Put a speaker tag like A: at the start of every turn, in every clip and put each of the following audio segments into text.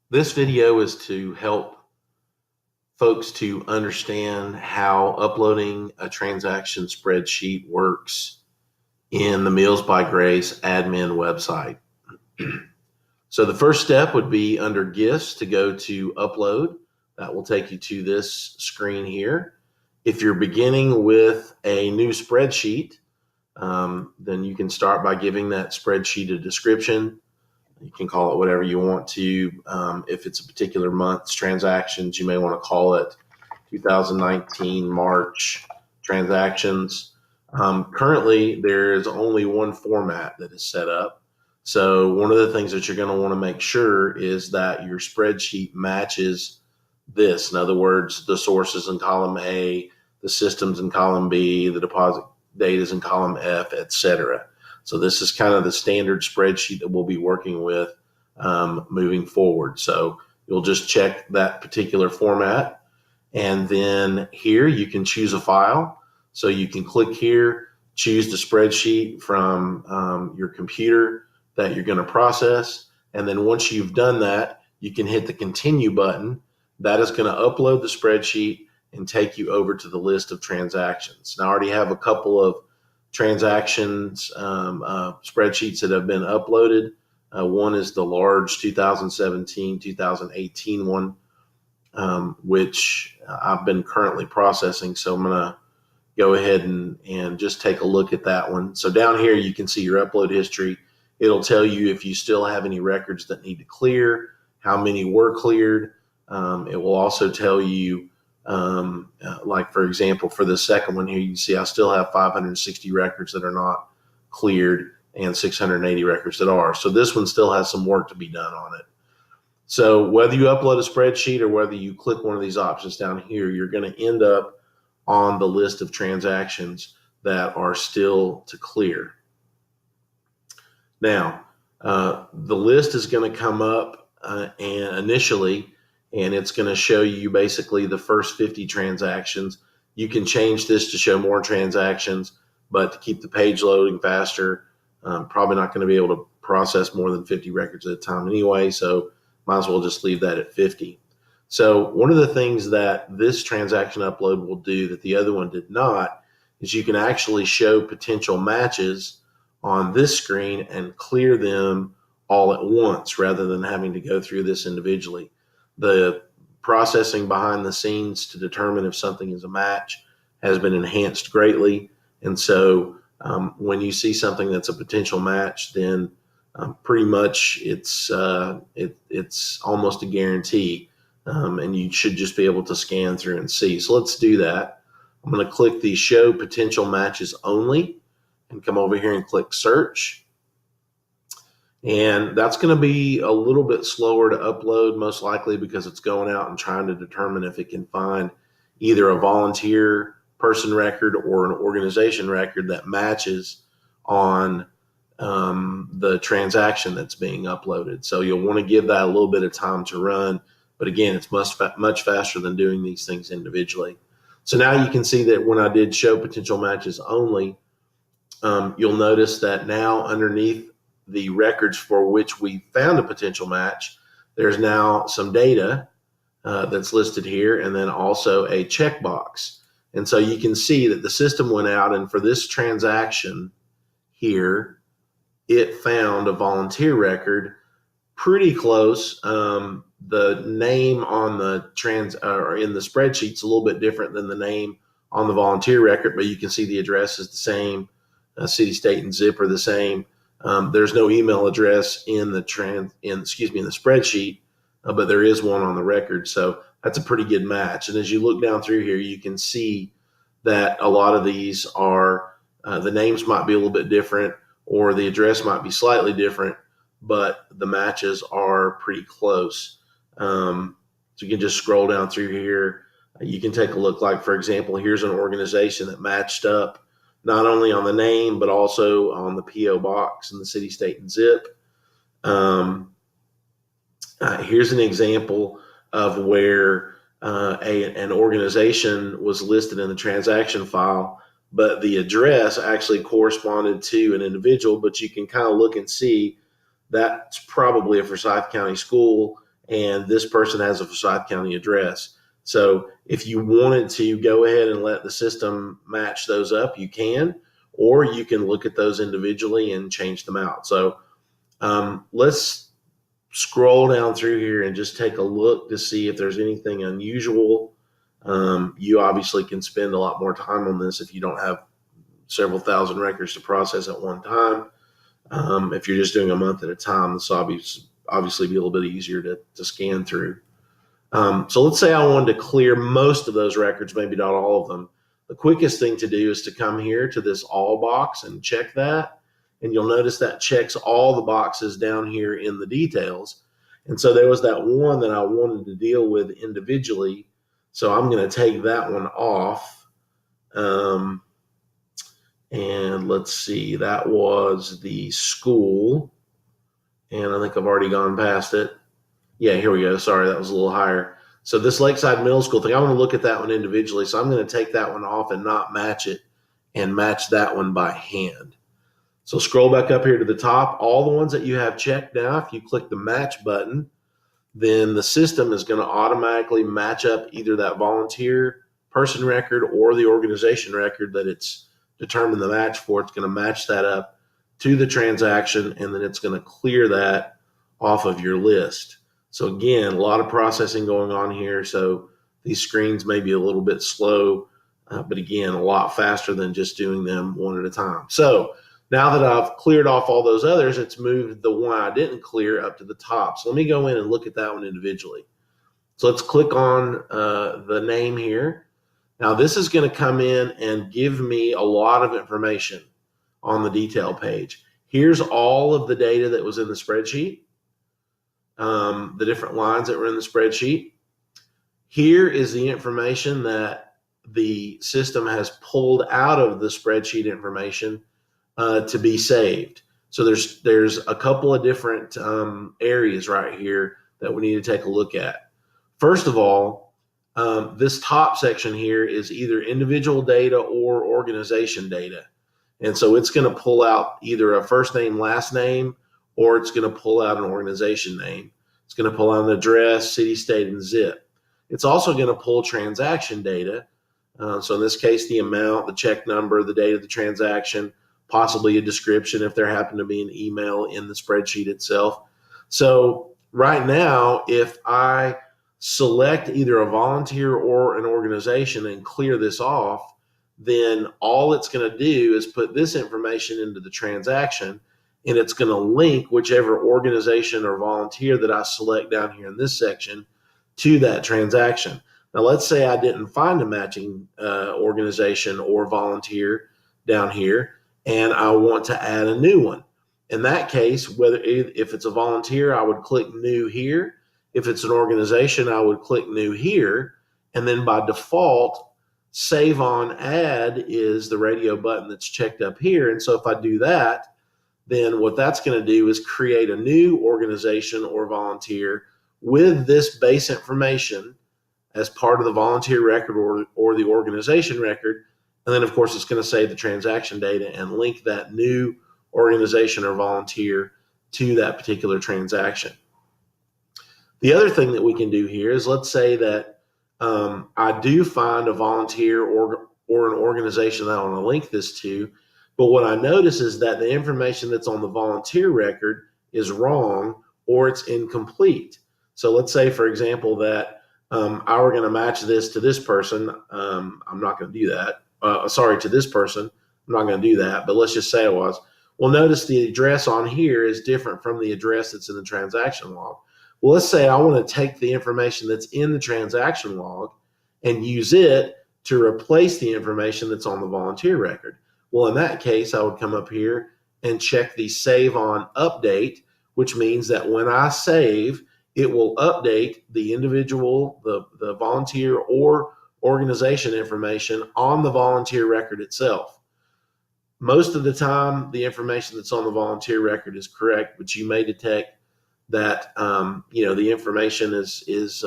A: This video is to help folks to understand how uploading a transaction spreadsheet works in the Meals by Grace admin website. So the first step would be under gifts to go to upload. That will take you to this screen here. If you're beginning with a new spreadsheet, then you can start by giving that spreadsheet a description. You can call it whatever you want to. If it's a particular month's transactions, you may want to call it 2019 March transactions. Currently, there is only one format that is set up. So one of the things that you're going to want to make sure is that your spreadsheet matches this. In other words, the sources in column A, the systems in column B, the deposit date is in column F, etc. So this is kind of the standard spreadsheet that we'll be working with moving forward. So you'll just check that particular format. And then here you can choose a file. So you can click here, choose the spreadsheet from your computer that you're going to process. And then once you've done that, you can hit the continue button. That is going to upload the spreadsheet and take you over to the list of transactions. Now I already have a couple of transactions spreadsheets that have been uploaded. One is the large 2017-2018 one, which I've been currently processing. So I'm going to go ahead and just take a look at that one. So down here, you can see your upload history. It'll tell you if you still have any records that need to clear, how many were cleared. It will also tell you, like for example, for the second one here, you see I still have 560 records that are not cleared and 680 records that are. So this one still has some work to be done on it. So whether you upload a spreadsheet or whether you click one of these options down here, you're going to end up on the list of transactions that are still to clear. Now, the list is going to come up initially, and it's going to show you basically the first 50 transactions. You can change this to show more transactions, but to keep the page loading faster, probably not going to be able to process more than 50 records at a time anyway, so might as well just leave that at 50. So one of the things that this transaction upload will do that the other one did not is you can actually show potential matches on this screen and clear them all at once rather than having to go through this individually. The processing behind the scenes to determine if something is a match has been enhanced greatly. And so when you see something that's a potential match, then pretty much it's almost a guarantee. And you should just be able to scan through and see. So let's do that. I'm going to click the Show Potential Matches Only and come over here and click Search. And that's going to be a little bit slower to upload, most likely because it's going out and trying to determine if it can find either a volunteer person record or an organization record that matches on the transaction that's being uploaded. So you'll want to give that a little bit of time to run. But again, it's much faster than doing these things individually. So now you can see that when I did Show Potential Matches Only, you'll notice that now underneath the records for which we found a potential match, there's now some data that's listed here and then also a checkbox. And so you can see that the system went out and for this transaction here, it found a volunteer record pretty close. The name on the or in the spreadsheet is a little bit different than the name on the volunteer record, but you can see the address is the same. City, state, and zip are the same. There's no email address in the spreadsheet, but there is one on the record. So that's a pretty good match. And as you look down through here, you can see that a lot of these are the names might be a little bit different, or the address might be slightly different, but the matches are pretty close. So you can just scroll down through here. You can take a look, like, for example, here's an organization that matched up not only on the name, but also on the P.O. box and the city, state, and zip. Here's an example of where an organization was listed in the transaction file, but the address actually corresponded to an individual, but you can kind of look and see that's probably a Forsyth County school, and this person has a Forsyth County address. So if you wanted to go ahead and let the system match those up, you can, or you can look at those individually and change them out. So let's scroll down through here and just take a look to see if there's anything unusual. You obviously can spend a lot more time on this if you don't have several thousand records to process at one time. If you're just doing a month at a time, this obviously be a little bit easier to scan through. So let's say I wanted to clear most of those records, maybe not all of them. The quickest thing to do is to come here to this all box and check that. And you'll notice that checks all the boxes down here in the details. And so there was that one that I wanted to deal with individually. So I'm going to take that one off. And let's see, that was the school. And I think I've already gone past it. Yeah, here we go. Sorry, that was a little higher. So this Lakeside Middle School thing, I want to look at that one individually. So I'm going to take that one off and not match it and match that one by hand. So scroll back up here to the top. All the ones that you have checked now, if you click the match button, then the system is going to automatically match up either that volunteer person record or the organization record that it's determined the match for. It's going to match that up to the transaction, and then it's going to clear that off of your list. So again, a lot of processing going on here. So these screens may be a little bit slow, but again, a lot faster than just doing them one at a time. So now that I've cleared off all those others, it's moved the one I didn't clear up to the top. So let me go in and look at that one individually. So let's click on the name here. Now this is going to come in and give me a lot of information on the detail page. Here's all of the data that was in the spreadsheet, the different lines that were in the spreadsheet. Here is the information that the system has pulled out of the spreadsheet information to be saved. So there's a couple of different areas right here that we need to take a look at. First of all, this top section here is either individual data or organization data. And so it's going to pull out either a first name, last name, or it's going to pull out an organization name. It's going to pull out an address, city, state, and zip. It's also going to pull transaction data. So in this case, the amount, the check number, the date of the transaction, possibly a description if there happened to be an email in the spreadsheet itself. So right now, if I select either a volunteer or an organization and clear this off, then all it's going to do is put this information into the transaction, and it's going to link whichever organization or volunteer that I select down here in this section to that transaction. Now, let's say I didn't find a matching organization or volunteer down here, and I want to add a new one. In that case, if it's a volunteer, I would click new here. If it's an organization, I would click new here. And then by default, save on add is the radio button that's checked up here. And so if I do that, then what that's going to do is create a new organization or volunteer with this base information as part of the volunteer record or the organization record. And then, of course, it's going to save the transaction data and link that new organization or volunteer to that particular transaction. The other thing that we can do here is, let's say that I do find a volunteer or an organization that I want to link this to, but what I notice is that the information that's on the volunteer record is wrong or it's incomplete. So let's say, for example, that I were going to match this to this person. I'm not going to do that. To this person. I'm not going to do that, but let's just say I was. Well, notice the address on here is different from the address that's in the transaction log. Well, let's say I want to take the information that's in the transaction log and use it to replace the information that's on the volunteer record. Well, in that case, I would come up here and check the save on update, which means that when I save, it will update the individual, the volunteer or organization information on the volunteer record itself. Most of the time, the information that's on the volunteer record is correct, but you may detect that the information needs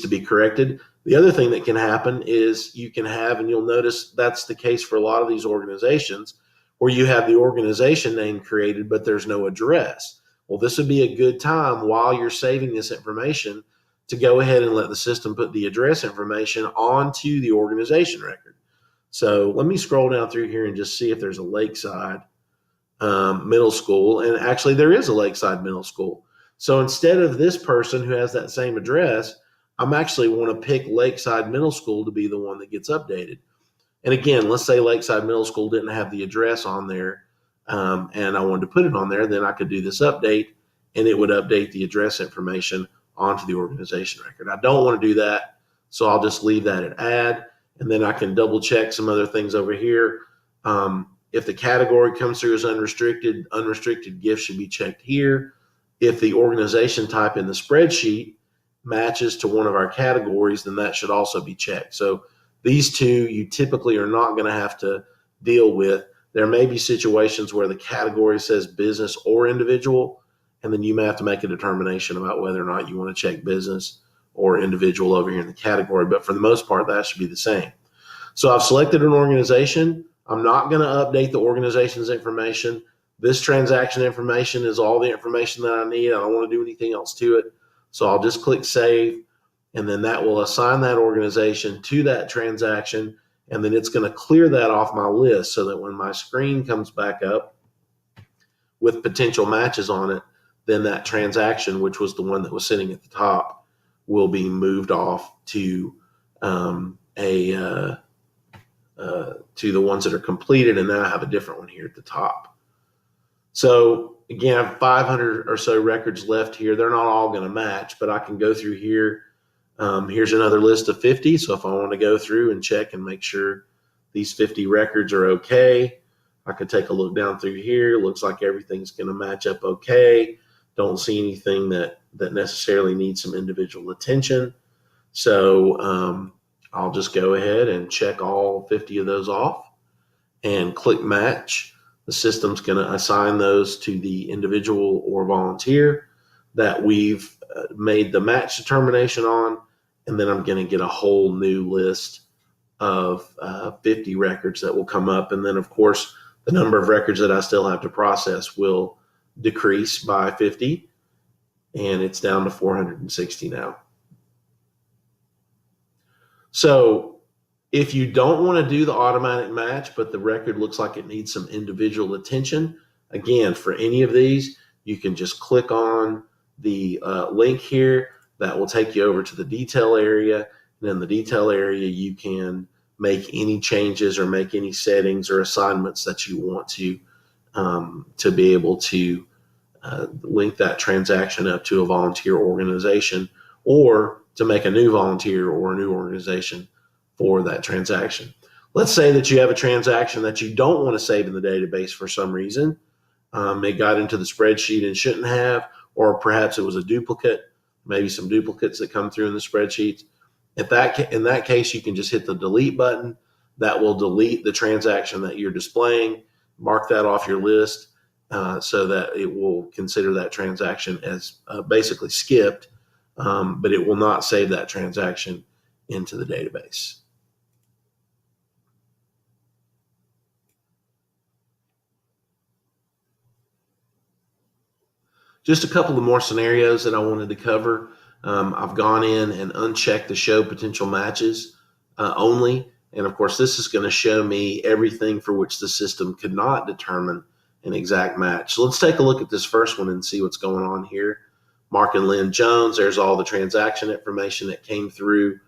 A: to be corrected. The other thing that can happen is you can have, and you'll notice that's the case for a lot of these organizations, where you have the organization name created, but there's no address. Well, this would be a good time while you're saving this information to go ahead and let the system put the address information onto the organization record. So let me scroll down through here and just see if there's a Lakeside middle school. And actually, there is a Lakeside middle school. So instead of this person who has that same address, I'm actually want to pick Lakeside Middle School to be the one that gets updated. And again, let's say Lakeside Middle School didn't have the address on there, and I wanted to put it on there, then I could do this update, and it would update the address information onto the organization record. I don't want to do that, so I'll just leave that at add, and then I can double check some other things over here. If the category comes through as unrestricted, unrestricted gifts should be checked here. If the organization type in the spreadsheet matches to one of our categories, then that should also be checked. So these two you typically are not going to have to deal with. There may be situations where the category says business or individual, and then you may have to make a determination about whether or not you want to check business or individual over here in the category. But for the most part, that should be the same. So I've selected an organization. I'm not going to update the organization's information. This transaction information is all the information that I need. I don't want to do anything else to it. So I'll just click save, and then that will assign that organization to that transaction, and then it's going to clear that off my list so that when my screen comes back up with potential matches on it, then that transaction, which was the one that was sitting at the top, will be moved off to to the ones that are completed, and now I have a different one here at the top. So again, I have 500 or so records left here. They're not all going to match, but I can go through here. Here's another list of 50. So if I want to go through and check and make sure these 50 records are okay, I can take a look down through here. Looks like everything's going to match up okay. Don't see anything that necessarily needs some individual attention. So I'll just go ahead and check all 50 of those off and click match. The system's going to assign those to the individual or volunteer that we've made the match determination on, and then I'm going to get a whole new list of 50 records that will come up. And then, of course, the number of records that I still have to process will decrease by 50, and it's down to 460 now. So if you don't want to do the automatic match, but the record looks like it needs some individual attention, again, for any of these, you can just click on the link here. That will take you over to the detail area. And in the detail area, you can make any changes or make any settings or assignments that you want to be able to link that transaction up to a volunteer organization, or to make a new volunteer or a new organization for that transaction. Let's say that you have a transaction that you don't want to save in the database for some reason. It got into the spreadsheet and shouldn't have, or perhaps it was a duplicate, maybe some duplicates that come through in the spreadsheets. In that case, you can just hit the delete button. That will delete the transaction that you're displaying, mark that off your list so that it will consider that transaction as basically skipped, but it will not save that transaction into the database. Just a couple of more scenarios that I wanted to cover. I've gone in and unchecked the show potential matches only. And of course, this is going to show me everything for which the system could not determine an exact match. So let's take a look at this first one and see what's going on here. Mark and Lynn Jones, there's all the transaction information that came through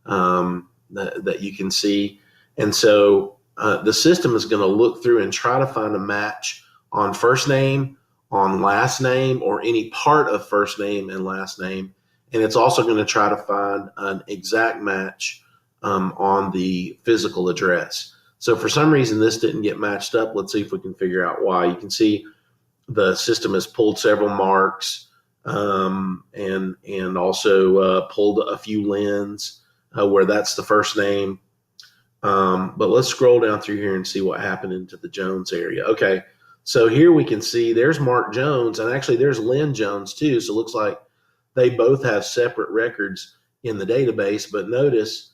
A: that you can see. And so the system is going to look through and try to find a match on first name, on last name, or any part of first name and last name. And it's also going to try to find an exact match on the physical address. So for some reason, this didn't get matched up. Let's see if we can figure out why. You can see the system has pulled several marks and also pulled a few Lynn's where that's the first name. But let's scroll down through here and see what happened into the Jones area. Okay. So here we can see there's Mark Jones, and actually there's Lynn Jones too. So it looks like they both have separate records in the database, but notice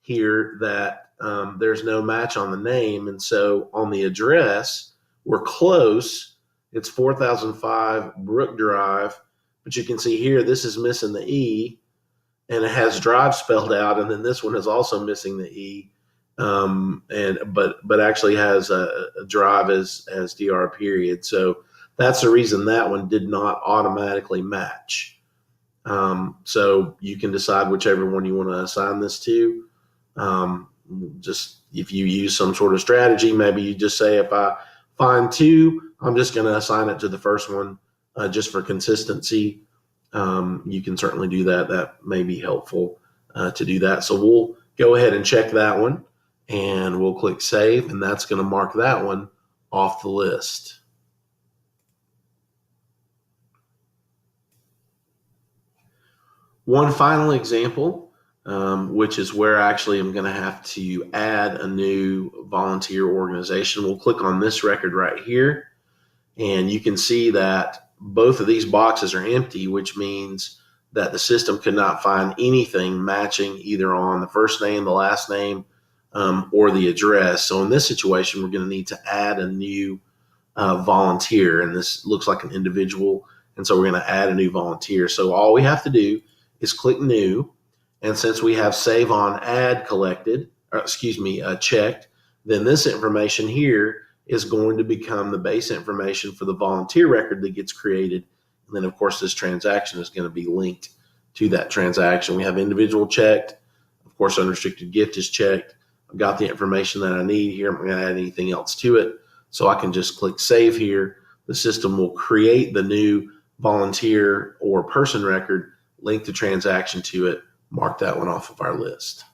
A: here that there's no match on the name. And so on the address, we're close, It's 4005 Brook Drive, but you can see here this is missing the E, and it has drive spelled out, and then this one is also missing the E, but actually has a drive as dr period. So that's the reason that one did not automatically match. So you can decide whichever one you want to assign this to. Just if you use some sort of strategy, maybe you just say, if I find two, I'm just going to assign it to the first one, just for consistency. You can certainly do that. That may be helpful to do that. So we'll go ahead and check that one, and we'll click save, and that's going to mark that one off the list. One final example, which is where actually I'm going to have to add a new volunteer organization. We'll click on this record right here, and you can see that both of these boxes are empty, which means that the system could not find anything matching either on the first name, the last name, or the address. So in this situation, we're going to need to add a new volunteer, and this looks like an individual, and so we're going to add a new volunteer. So all we have to do is click new, and since we have save on ad checked, then this information here is going to become the base information for the volunteer record that gets created. And then of course this transaction is going to be linked to that transaction. We have individual checked, of course unrestricted gift is checked. I've got the information that I need here. I'm not going to add anything else to it, so I can just click save here. The system will create the new volunteer or person record, link the transaction to it, mark that one off of our list.